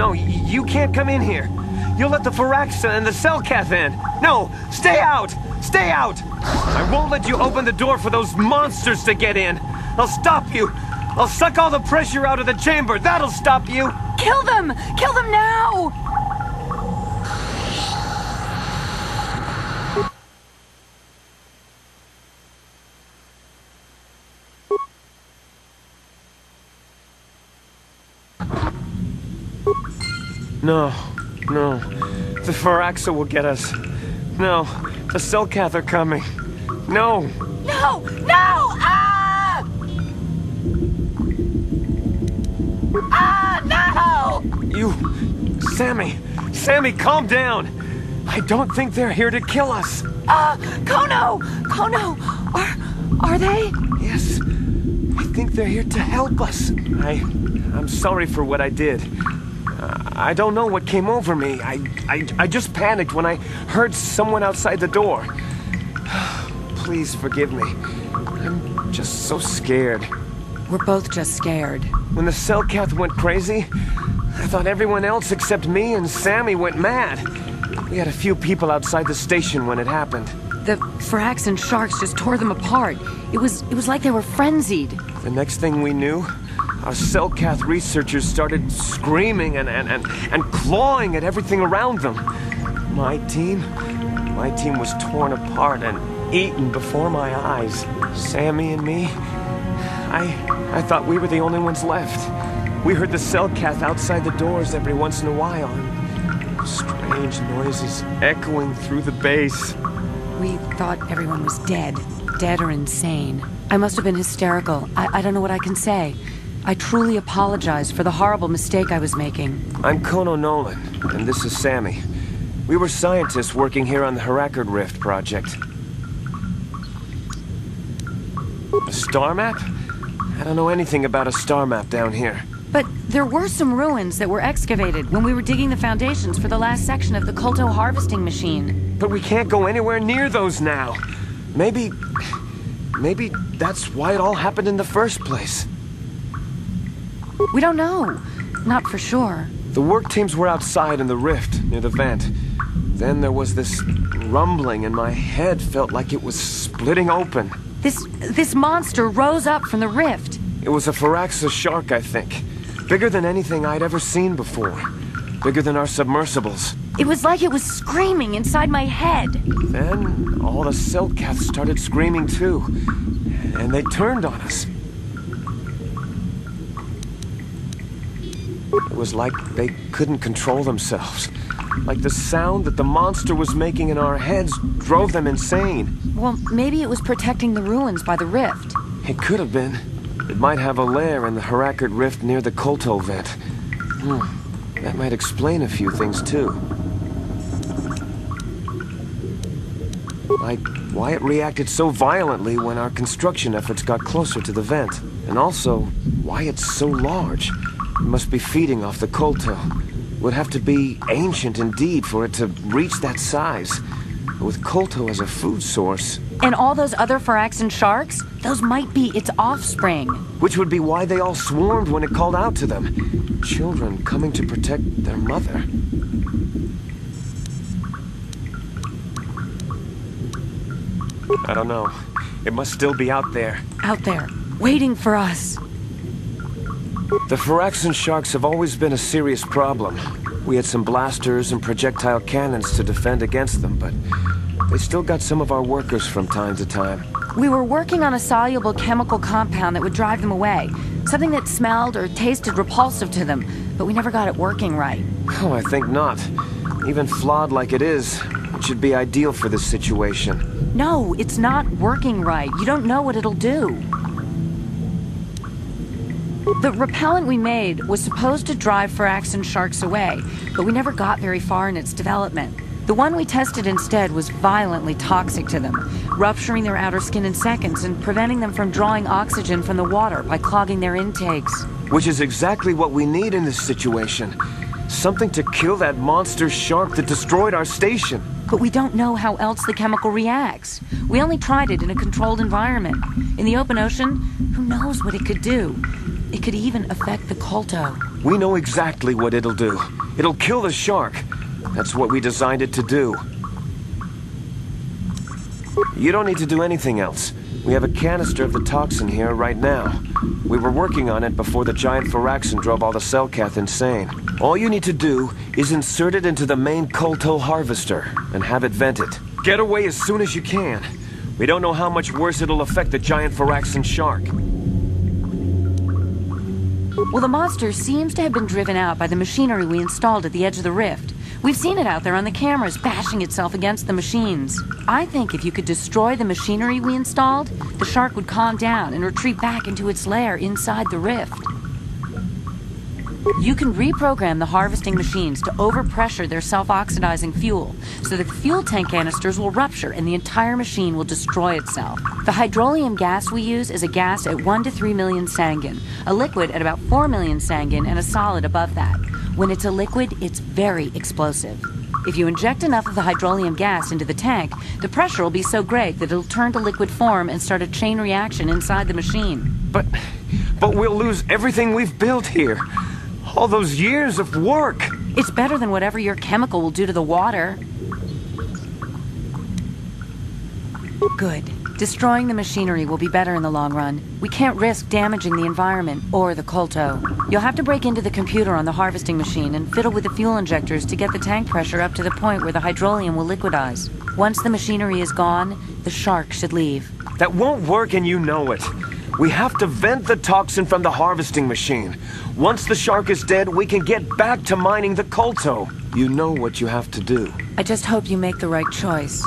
No, you can't come in here. You'll let the Firaxa and the Selkath in. No, stay out! Stay out! I won't let you open the door for those monsters to get in. I'll stop you. I'll suck all the pressure out of the chamber. That'll stop you. Kill them! Kill them now! No, no. The Firaxa will get us. No, the Selkath are coming. No! No! No! Ah! Ah, no! You... Sammy! Sammy, calm down! I don't think they're here to kill us. Kono! Kono! Are they? Yes. I think they're here to help us. I'm sorry for what I did. I don't know what came over me. I just panicked when I heard someone outside the door. Please forgive me. I'm just so scared. We're both just scared. When the Selkath went crazy, I thought everyone else except me and Sammy went mad. We had a few people outside the station when it happened. The Frax and Sharks just tore them apart. It was like they were frenzied. The next thing we knew, our Selkath researchers started screaming and clawing at everything around them. My team was torn apart and eaten before my eyes. Sammy and me, I thought we were the only ones left. We heard the Selkath outside the doors every once in a while, and strange noises echoing through the base. We thought everyone was dead or insane. I must have been hysterical. I don't know what I can say. I truly apologize for the horrible mistake I was making. I'm Kono Nolan, and this is Sammy. We were scientists working here on the Harakard Rift project. A star map? I don't know anything about a star map down here. But there were some ruins that were excavated when we were digging the foundations for the last section of the KotOR harvesting machine. But we can't go anywhere near those now. Maybe that's why it all happened in the first place. We don't know. Not for sure. The work teams were outside in the rift, near the vent. Then there was this rumbling and my head felt like it was splitting open. This monster rose up from the rift. It was a Firaxa shark, I think. Bigger than anything I'd ever seen before. Bigger than our submersibles. It was like it was screaming inside my head. Then all the Selkath started screaming too. And they turned on us. It was like they couldn't control themselves. Like the sound that the monster was making in our heads drove them insane. Well, maybe it was protecting the ruins by the rift. It could have been. It might have a lair in the Harakard Rift near the KotOR vent. That might explain a few things too. Like why it reacted so violently when our construction efforts got closer to the vent. And also, why it's so large. It must be feeding off the KotOR. Would have to be ancient indeed for it to reach that size. With KotOR as a food source. And all those other Firax and Sharks? Those might be its offspring. Which would be why they all swarmed when it called out to them. Children coming to protect their mother. I don't know. It must still be out there. Out there, waiting for us. The Firax and Sharks have always been a serious problem. We had some blasters and projectile cannons to defend against them, but they still got some of our workers from time to time. We were working on a soluble chemical compound that would drive them away. Something that smelled or tasted repulsive to them, but we never got it working right. Oh, I think not. Even flawed like it is, it should be ideal for this situation. No, it's not working right. You don't know what it'll do. The repellent we made was supposed to drive Firax and Sharks away, but we never got very far in its development. The one we tested instead was violently toxic to them, rupturing their outer skin in seconds and preventing them from drawing oxygen from the water by clogging their intakes. Which is exactly what we need in this situation. Something to kill that monster shark that destroyed our station. But we don't know how else the chemical reacts. We only tried it in a controlled environment. In the open ocean, who knows what it could do? It could even affect the KotOR. We know exactly what it'll do. It'll kill the shark. That's what we designed it to do. You don't need to do anything else. We have a canister of the toxin here right now. We were working on it before the giant Firaxin drove all the Cellcath insane. All you need to do is insert it into the main KotOR harvester and have it vented. Get away as soon as you can. We don't know how much worse it'll affect the giant Firaxin shark. Well, the monster seems to have been driven out by the machinery we installed at the edge of the rift. We've seen it out there on the cameras, bashing itself against the machines. I think if you could destroy the machinery we installed, the shark would calm down and retreat back into its lair inside the rift. You can reprogram the harvesting machines to overpressure their self-oxidizing fuel so that the fuel tank canisters will rupture and the entire machine will destroy itself. The hydrolium gas we use is a gas at 1 to 3 million sangin, a liquid at about 4 million sangin, and a solid above that. When it's a liquid, it's very explosive. If you inject enough of the hydrolium gas into the tank, the pressure will be so great that it'll turn to liquid form and start a chain reaction inside the machine. But we'll lose everything we've built here. All those years of work. It's better than whatever your chemical will do to the water. Good. Destroying the machinery will be better in the long run. We can't risk damaging the environment or the KotOR. You'll have to break into the computer on the harvesting machine and fiddle with the fuel injectors to get the tank pressure up to the point where the hydrolium will liquidize. Once the machinery is gone, the shark should leave. That won't work and you know it. We have to vent the toxin from the harvesting machine. Once the shark is dead, we can get back to mining the KotOR. You know what you have to do. I just hope you make the right choice.